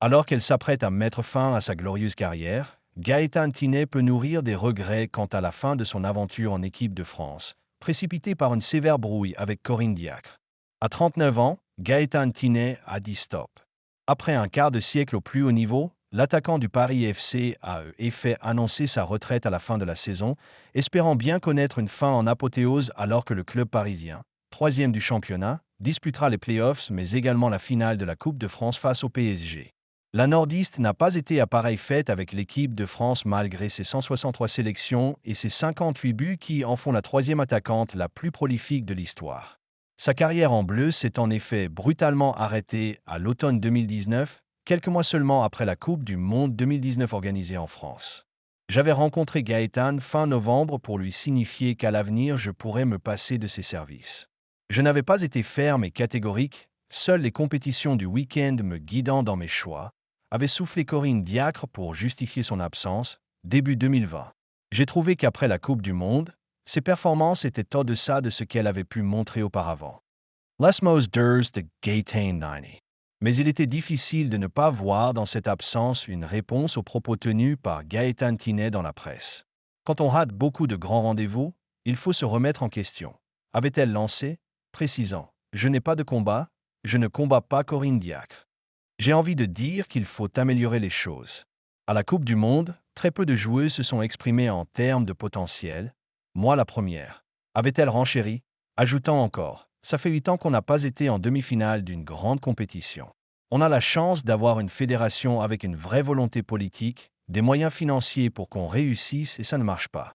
Alors qu'elle s'apprête à mettre fin à sa glorieuse carrière, Gaëtane Thinet peut nourrir des regrets quant à la fin de son aventure en équipe de France, précipitée par une sévère brouille avec Corinne Diacre. À 39 ans, Gaëtane Thinet a dit stop. Après un quart de siècle au plus haut niveau, l'attaquant du Paris FC a fait annoncer sa retraite à la fin de la saison, espérant bien connaître une fin en apothéose alors que le club parisien, troisième du championnat, disputera les playoffs mais également la finale de la Coupe de France face au PSG. La nordiste n'a pas été à pareille fête avec l'équipe de France malgré ses 163 sélections et ses 58 buts qui en font la troisième attaquante la plus prolifique de l'histoire. Sa carrière en bleu s'est en effet brutalement arrêtée à l'automne 2019, quelques mois seulement après la Coupe du Monde 2019 organisée en France. J'avais rencontré Gaëtane fin novembre pour lui signifier qu'à l'avenir je pourrais me passer de ses services. Je n'avais pas été ferme et catégorique, seules les compétitions du week-end me guidant dans mes choix, avait soufflé Corinne Diacre pour justifier son absence, début 2020. J'ai trouvé qu'après la Coupe du Monde, ses performances étaient en deçà de ce qu'elle avait pu montrer auparavant. Lesmos ders de Gaëtane Thinet. Mais il était difficile de ne pas voir dans cette absence une réponse aux propos tenus par Gaëtane Thinet dans la presse. Quand on rate beaucoup de grands rendez-vous, il faut se remettre en question. Avait-elle lancé, précisant « Je n'ai pas de combat, je ne combats pas Corinne Diacre ». J'ai envie de dire qu'il faut améliorer les choses. À la Coupe du Monde, très peu de joueuses se sont exprimées en termes de potentiel. Moi la première. Avait-elle renchéri, ajoutant encore « Ça fait 8 ans qu'on n'a pas été en demi-finale d'une grande compétition. On a la chance d'avoir une fédération avec une vraie volonté politique, des moyens financiers pour qu'on réussisse et ça ne marche pas.